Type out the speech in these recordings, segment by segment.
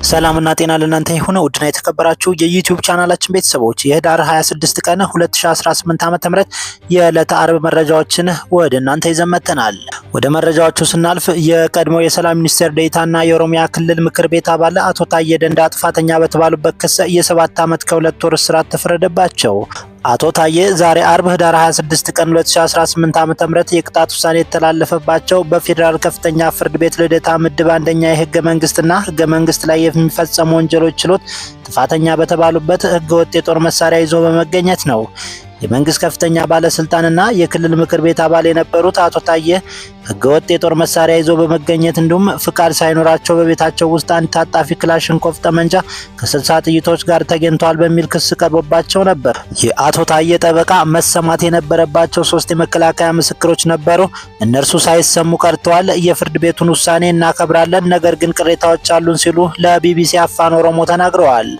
ሰላምና ጤና ለእናንተ ይሁን። ውድና የተከበራችሁ የዩቲዩብ ቻናላችን ቤተሰቦች የህዳር 26 ቀን 2018 ዓ.ም የዕለተ አርብ መረጃዎችን ወደ እናንተ ይዘን መጥተናል። ወደ መረጃዎቹ ስናልፍ የቀድሞው የሰላም ሚኒስቴር ዴኤታና የኦሮሚያ ክልል ምክር ቤት አባል አቶ ታዬ ደንደዓ ጥፋተኛ በተባሉበት ክስ የ7 ዓመት ከ2 ወር እስራት ተፈረደባቸው። አቶ ታዬ ዛሬ አርብ ህዳር 26 ቀን 2018 ዓ.ም የቅጣት ውሳኔ የተላለፈባቸው በፌዴራል ከፍተኛ ፍርድ ቤት ልደታ ምድብ አንደኛ የህገ መንግስትና ህገ መንግስት ላይ የሚፈጸሙ ወንጀሎች ችሎት ጥፋተኛ በተባሉበት ህገወጥ የጦር መሳሪያ ይዞ በመገኘት ነው። የመንግስት ከፍተኛ ባለስልጣንና የክልል ምክር ቤት አባል የነበሩት አቶ ታዬ ህገወጥ የጦር መሳሪያ ይዞ በመገኘት እንዲሁም ፍቃድ ሳይኖራቸው በቤታቸው ውስጥ አንድ ታጣፊ ክላሽንኮቭ ጠመንጃ ከ60 ጥይቶች ጋር ተገኝተዋል በሚል ክስ ቀርቦባቸው ነበር። የአቶ ታዬ ጠበቃ መሰማት የነበረባቸው 3 የመከላከያ ምስክሮች ነበሩ። እነርሱ ሳይሰሙ ቀርተዋል። የፍርድ ቤቱን ውሳኔ እናከብራለን፣ ነገር ግን ቅሬታዎች አሉን ሲሉ ለቢቢሲ አፋን ኦሮሞ ተናግረዋል።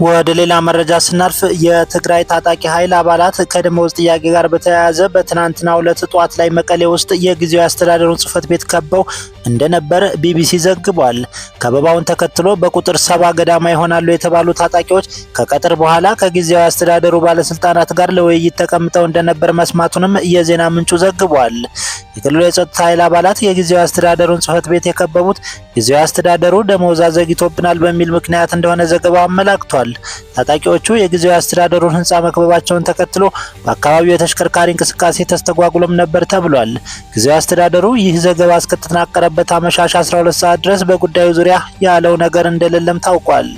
ወደ ሌላ መረጃ ስናልፍ የትግራይ ታጣቂ ኃይል አባላት ከደሞዝ ጥያቄ ጋር በተያያዘ በትናንትናው ዕለት ጧት ላይ መቀሌ ውስጥ የጊዜያዊ አስተዳደሩን ጽሕፈት ቤት ከበው እንደነበር ቢቢሲ ዘግቧል። ከበባውን ተከትሎ በቁጥር 70 ገዳማ ይሆናሉ የተባሉ ታጣቂዎች ከቀጥር በኋላ ከጊዜያዊ አስተዳደሩ ባለስልጣናት ጋር ለውይይት ተቀምጠው እንደነበር መስማቱንም የዜና ምንጩ ዘግቧል። የክልሉ የጸጥታ ኃይል አባላት የጊዜያዊ አስተዳደሩን ጽሕፈት ቤት የከበቡት ጊዜያዊ አስተዳደሩ ደሞዝ አዘግይቶብናል በሚል ምክንያት እንደሆነ ዘገባው አመላክቷል። ታጣቂዎቹ የጊዜያዊ አስተዳደሩን ህንፃ መክበባቸውን ተከትሎ በአካባቢው የተሽከርካሪ እንቅስቃሴ ተስተጓጉሎም ነበር ተብሏል። ጊዜያዊ አስተዳደሩ ይህ ዘገባ እስከተጠናቀረበት አመሻሽ 12 ሰዓት ድረስ በጉዳዩ ዙሪያ ያለው ነገር እንደሌለም ታውቋል።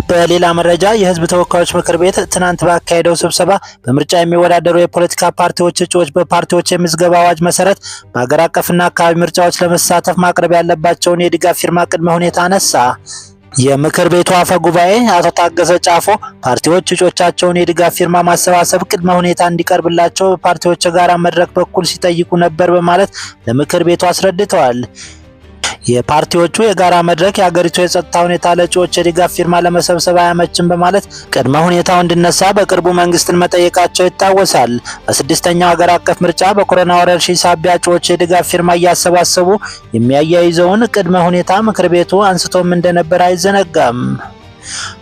በሌላ መረጃ የህዝብ ተወካዮች ምክር ቤት ትናንት ባካሄደው ስብሰባ በምርጫ የሚወዳደሩ የፖለቲካ ፓርቲዎች እጩዎች በፓርቲዎች የምዝገባ አዋጅ መሰረት በሀገር አቀፍና አካባቢ ምርጫዎች ለመሳተፍ ማቅረብ ያለባቸውን የድጋፍ ፊርማ ቅድመ ሁኔታ አነሳ። የምክር ቤቱ አፈ ጉባኤ አቶ ታገሰ ጫፎ ፓርቲዎች እጩዎቻቸውን የድጋፍ ፊርማ ማሰባሰብ ቅድመ ሁኔታ እንዲቀርብላቸው በፓርቲዎች የጋራ መድረክ በኩል ሲጠይቁ ነበር በማለት ለምክር ቤቱ አስረድተዋል። የፓርቲዎቹ የጋራ መድረክ የሀገሪቱ የጸጥታ ሁኔታ ለእጩዎች የድጋፍ ፊርማ ለመሰብሰብ አያመችም በማለት ቅድመ ሁኔታው እንዲነሳ በቅርቡ መንግስትን መጠየቃቸው ይታወሳል። በስድስተኛው ሀገር አቀፍ ምርጫ በኮሮና ወረርሽኝ ሳቢያ እጩዎች የድጋፍ ፊርማ እያሰባሰቡ የሚያያይዘውን ቅድመ ሁኔታ ምክር ቤቱ አንስቶም እንደነበር አይዘነጋም።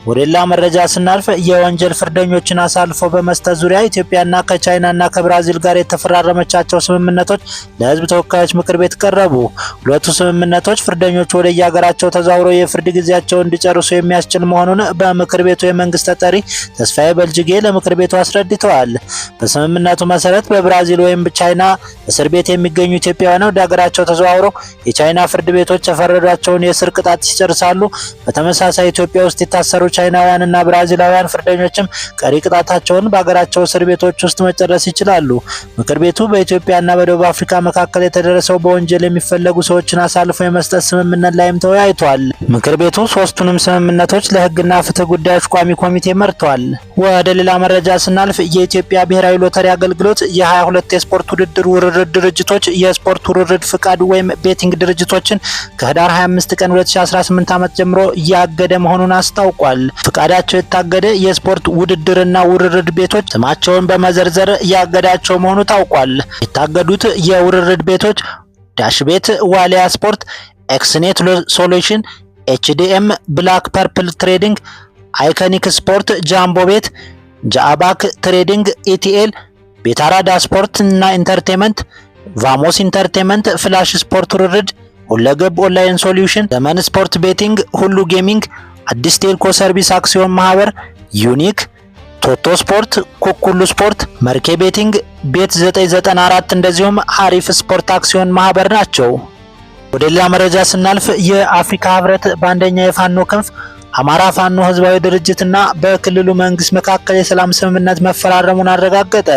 ወደ ሌላ መረጃ ስናልፍ የወንጀል ፍርደኞችን አሳልፎ በመስጠት ዙሪያ ኢትዮጵያና ከቻይናና ከብራዚል ጋር የተፈራረመቻቸው ስምምነቶች ለህዝብ ተወካዮች ምክር ቤት ቀረቡ። ሁለቱ ስምምነቶች ፍርደኞቹ ወደ የሀገራቸው ተዛውረው የፍርድ ጊዜያቸውን እንዲጨርሱ የሚያስችል መሆኑን በምክር ቤቱ የመንግስት ተጠሪ ተስፋዬ በልጅጌ ለምክር ቤቱ አስረድተዋል። በስምምነቱ መሰረት በብራዚል ወይም በቻይና እስር ቤት የሚገኙ ኢትዮጵያውያን ወደ ሀገራቸው ተዘዋውረው የቻይና ፍርድ ቤቶች የፈረዷቸውን የእስር ቅጣት ይጨርሳሉ። በተመሳሳይ ኢትዮጵያ ውስጥ የታሰሩ ቻይናውያንና ብራዚላውያን ፍርደኞችም ቀሪ ቅጣታቸውን በሀገራቸው እስር ቤቶች ውስጥ መጨረስ ይችላሉ። ምክር ቤቱ በኢትዮጵያና በደቡብ አፍሪካ መካከል የተደረሰው በወንጀል የሚፈለጉ ሰዎችን አሳልፎ የመስጠት ስምምነት ላይም ተወያይቷል። ምክር ቤቱ ሶስቱንም ስምምነቶች ለህግና ፍትህ ጉዳዮች ቋሚ ኮሚቴ መርቷል። ወደ ሌላ መረጃ ስናልፍ የኢትዮጵያ ብሔራዊ ሎተሪ አገልግሎት የ22 የስፖርት ውድድር ውርርድ ድርጅቶች የስፖርት ውርርድ ፍቃድ ወይም ቤቲንግ ድርጅቶችን ከህዳር 25 ቀን 2018 ዓ.ም ጀምሮ እያገደ መሆኑን አስታውቋል። ፍቃዳቸው የታገደ የስፖርት ውድድርና ውርርድ ቤቶች ስማቸውን በመዘርዘር ያገዳቸው መሆኑ ታውቋል። የታገዱት የውርርድ ቤቶች ዳሽቤት፣ ዋሊያ ስፖርት፣ ኤክስኔት ሶሉሽን፣ ኤችዲኤም፣ ብላክ ፐርፕል ትሬዲንግ፣ አይኮኒክ ስፖርት፣ ጃምቦ ቤት፣ ጃአባክ ትሬዲንግ፣ ኢቲኤል፣ ቤታራዳ ስፖርት እና ኢንተርቴንመንት፣ ቫሞስ ኢንተርቴንመንት፣ ፍላሽ ስፖርት ውርርድ፣ ሁለገብ ኦንላይን ሶሉሽን፣ ዘመን ስፖርት ቤቲንግ፣ ሁሉ ጌሚንግ፣ አዲስ ቴልኮ ሰርቪስ አክሲዮን ማህበር፣ ዩኒክ፣ ቶቶ ስፖርት፣ ኩኩሉ ስፖርት፣ መርኬ ቤቲንግ፣ ቤት 994 እንደዚሁም ሀሪፍ ስፖርት አክሲዮን ማህበር ናቸው። ወደ ሌላ መረጃ ስናልፍ የአፍሪካ ህብረት በአንደኛ የፋኖ ክንፍ አማራ ፋኖ ህዝባዊ ድርጅትና በክልሉ መንግስት መካከል የሰላም ስምምነት መፈራረሙን አረጋገጠ።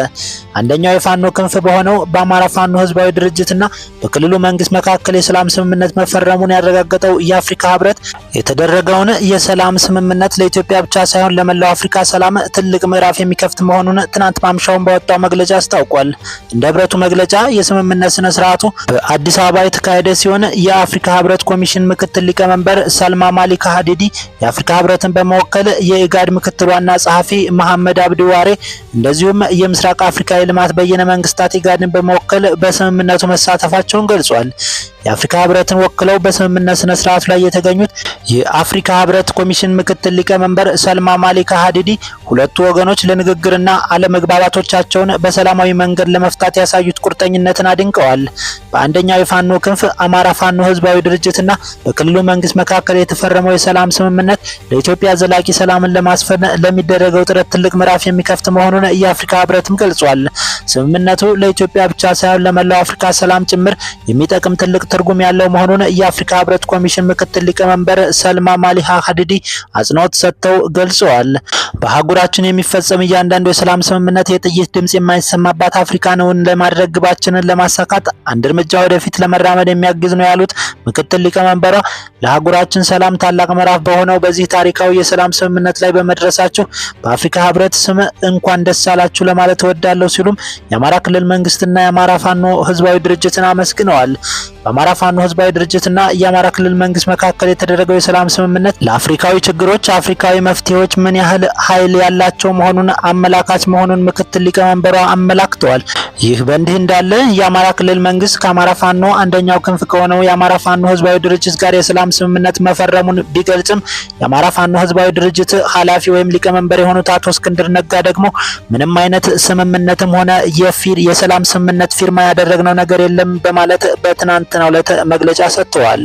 አንደኛው የፋኖ ክንፍ በሆነው በአማራ ፋኖ ህዝባዊ ድርጅትና በክልሉ መንግስት መካከል የሰላም ስምምነት መፈረሙን ያረጋገጠው የአፍሪካ ህብረት የተደረገውን የሰላም ስምምነት ለኢትዮጵያ ብቻ ሳይሆን ለመላው አፍሪካ ሰላም ትልቅ ምዕራፍ የሚከፍት መሆኑን ትናንት ማምሻውን ባወጣው መግለጫ አስታውቋል። እንደ ህብረቱ መግለጫ የስምምነት ስነ ስርዓቱ በአዲስ አበባ የተካሄደ ሲሆን የአፍሪካ ህብረት ኮሚሽን ምክትል ሊቀመንበር ሰልማ ማሊካ ሀዲዲ የአፍሪካ ህብረትን በመወከል የኢጋድ ምክትል ዋና ጸሐፊ መሐመድ አብዲ ዋሬ እንደዚሁም የምስራቅ አፍሪካ የልማት በየነ መንግስታት ኢጋድን በመወከል በስምምነቱ መሳተፋቸውን ገልጿል። የአፍሪካ ህብረትን ወክለው በስምምነት ስነ ስርዓቱ ላይ የተገኙት የአፍሪካ ህብረት ኮሚሽን ምክትል ሊቀመንበር ሰልማ ማሊካ ሀዲዲ ሁለቱ ወገኖች ለንግግርና አለመግባባቶቻቸውን በሰላማዊ መንገድ ለመፍታት ያሳዩት ቁርጠኝነትን አድንቀዋል። በአንደኛው የፋኖ ክንፍ አማራ ፋኖ ህዝባዊ ድርጅትና በክልሉ መንግስት መካከል የተፈረመው የሰላም ስምምነት ለኢትዮጵያ ዘላቂ ሰላምን ለማስፈን ለሚደረገው ጥረት ትልቅ ምዕራፍ የሚከፍት መሆኑን የአፍሪካ ህብረትም ገልጿል። ስምምነቱ ለኢትዮጵያ ብቻ ሳይሆን ለመላው አፍሪካ ሰላም ጭምር የሚጠቅም ትልቅ ትርጉም ያለው መሆኑን የአፍሪካ ህብረት ኮሚሽን ምክትል ሊቀመንበር ሰልማ ማሊሃ ሀዲዲ አጽንኦት ሰጥተው ገልጸዋል። በአህጉራችን የሚፈጸም እያንዳንዱ የሰላም ስምምነት የጥይት ድምጽ የማይሰማባት አፍሪካን እውን ለማድረግ ግባችንን ለማሳካት አንድ እርምጃ ወደፊት ለመራመድ የሚያግዝ ነው ያሉት ምክትል ሊቀመንበሯ ለአህጉራችን ሰላም ታላቅ ምዕራፍ በሆነው በዚህ ታሪካዊ የሰላም ስምምነት ላይ በመድረሳችሁ በአፍሪካ ህብረት ስም እንኳን ደስ አላችሁ ለማለት እወዳለሁ ሲሉም የአማራ ክልል መንግስትና የአማራ ፋኖ ህዝባዊ ድርጅትን አመስግነዋል። በአማራ ፋኖ ህዝባዊ ድርጅትና የአማራ ክልል መንግስት መካከል የተደረገው የሰላም ስምምነት ለአፍሪካዊ ችግሮች አፍሪካዊ መፍትሄዎች ምን ያህል ኃይል ያላቸው መሆኑን አመላካች መሆኑን ምክትል ሊቀመንበሯ አመላክተዋል። ይህ በእንዲህ እንዳለ የአማራ ክልል መንግስት ከአማራ ፋኖ አንደኛው ክንፍ ከሆነው የአማራ ፋኖ ህዝባዊ ድርጅት ጋር የሰላም ስምምነት መፈረሙን ቢገልጽም የአማራ ፋኖ ህዝባዊ ድርጅት ኃላፊ ወይም ሊቀመንበር የሆኑት አቶ እስክንድር ነጋ ደግሞ ምንም አይነት ስምምነትም ሆነ የሰላም ስምምነት ፊርማ ያደረግነው ነገር የለም በማለት በትናንትናው ዕለት መግለጫ ሰጥተዋል።